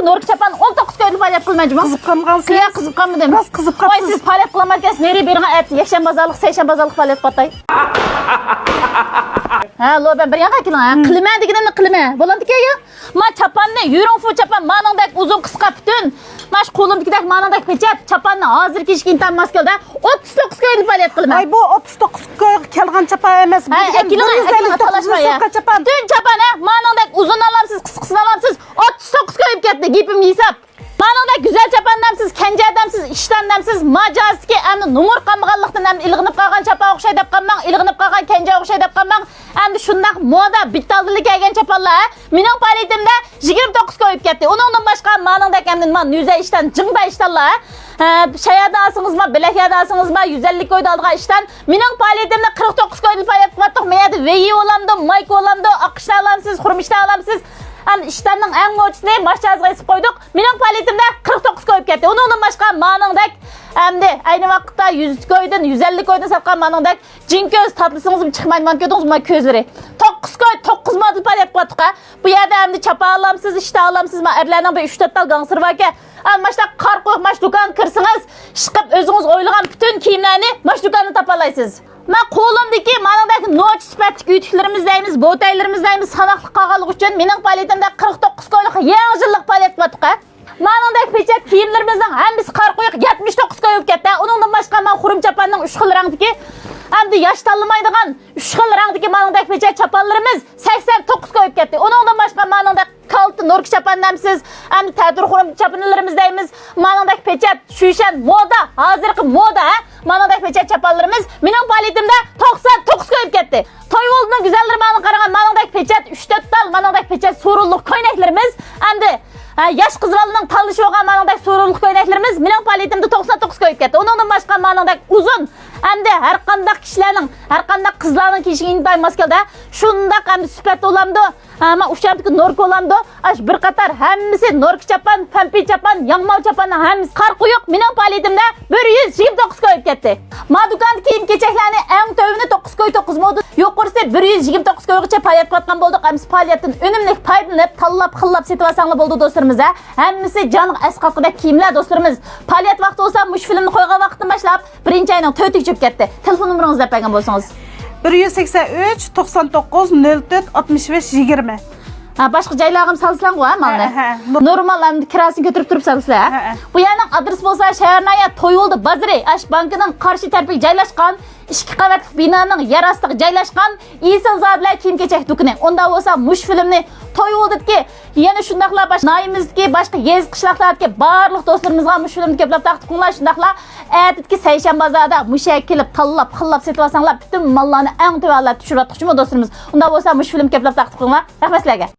Oşamdaki Norki Çapan 19 koydu faaliyet kılmayınca mı? Kızıp kalmağınız. Ya kızıp kalma demiş. Biraz kızıp Oy kalsınız. siz faaliyet kılamarken nereye birini et? Yaşambazarlık, seyşambazarlık faaliyet katay. Ha, lo ben bir yana kilan. Klime degenen ne klime? Bolandı ki ya. Ma çapan ne? Yürün fu çapan. Manandak uzun kıska bütün. Maş kolumdakidek manandak peçet. Çapanını hazır kişi intan maskelda 39 koydu faaliyet kılma. Ay bu 39 kelgan çapa emas. Bu Ekilin talaşma ya. Dün çapanı manandak uzun alamsız, kıskısın alamsız 39 koyup gitti. Gipim hesap. Manandak güzel çapandamsız, kence adamsız, iştandamsız, macaz ki emni numur kamğanlıqdan emni ilgınıp qalğan çapa oqşay dep qalmaң, ilgınıp qalğan kence oqşay dep qalmaң. Emni şundaq moda bittaldılık kelgen çapallar. Mening paritimde 29 koyup gitti. Onundan başqa manandak emni man yüze işten jıngda iştallar. Şayadasınız mı, bilekadasınız mı, 150 koydu aldığa işten. Mening paritimde 49 koydu faaliyet qıvatıq. Meyadi veyi olamdı, mayk olamdı, aqışta alamsız, xurmishta alamsız. Hem işlerinin en moçsunu başçazığa esip koyduk. Mening paliyetimde 49 koyup gitti. Onundan başka manandak hem de aynı vakitte 100 koydun, 150 koydun satkan manandak cinköz tatlısınız mı çıkmayın man köydünüz mü közleri. 9 koy, 9 model paliyet koyduk ha. Bu yerde hem de çapa alamsız, işte alamsız mı erlerden bir 3-4 dal gansır var ki. Hem başta kar koyup maç dukan kırsınız. Şıkıp özünüz oyluğun bütün kiyimlerini maç dukanı tapalaysınız. Ben kolumdaki manadaki noç süpertik ütüklerimizdeyimiz, botaylarimizdeyimiz sanaklı qağalık üçün mening paliyetimde 49 koyluq yağcılık paliyet koyduk ha. Manadaki peçet kiyimlerimizden hem biz kar koyuq 79 koyup gitti. Onundan başka ben xurum çapanның 3 xil rangdaki hem de yaş tanımaydigan 3 xil rangdaki manadaki peçet çapanlarımız 89 koyup gitti. Onundan başka manadaki kaltı Norki çapandamsız hem de tədir xurum çapanlarimizdeyimiz. Manadaki peçet şüşen moda, hazırki moda ha. Manadaki peçet çapanlarımız mening paliyetimde 99 koyup gitti. Toy olduğunda güzeldir manı qaragan manadaki peçet 3-4 dal manadaki peçet sorulluq koynaklarımız hem de yaş qızvalının tanışı olgan manadaki sorulluq koynaklarımız mening paliyetimde 99 koyup gitti. Onundan başka manadaki uzun hem de her qandaq kişilerin, her qandaq qızlarning kiyişiga intay maskelda şundaq hem de süpet olamdı. Ama uşamdaki Norki olamdı. Aş bir qatar hemmisi Norki çapan, pempi çapan, yangmal çapan hemmisi kar koyuq mening paliyetimde 129 koyup gitti. Ma dukandaki kiyim keçeklerini en tövünü 9 koy 9 modu yuqorisi 129 koygacha paliyet qatgan bolduq. Hemmisi paliyettin önümlük paydalanıp, tallap, xillap setip alsanglar boldu dostlarımız ha. Hemmisi canıq asqatqidek kiyimler dostlarımız. Paliyet vaqti olsa mush filmni qo'ygan vaqtdan boshlab birinchi ayning 4 uchib ketdi. Telefon numarangizni deb bergan bo'lsangiz. 183 99 04 65 20. Başqa joylarga salsang qo'y, malni. Normal ham kirasini ko'tarib turib salsizlar. Bu yerning adres bo'lsa Shaharnaya To'yoldi Bazri Ash bankining qarshi tarafiga joylashgan 2 qavatli binoning yer ostiga joylashgan Isilzodlar kiyim-kechak do'koni. Unda bo'lsa mush filmni To'yoldiki, yana shundaqlar naymizki boshqa yez qishloqlardagi barliq do'stlarimizga mush filmni ko'plab taqdim shundaqlar aytdiki Sayshan bozorda mushak kelib tallab, xillab setib olsanglar, bütün mallarni eng tuvalab tushirib atmoqchimi do'stlarimiz. Unda bo'lsa mush film ko'plab taqdim qilinglar. Rahmat sizlarga.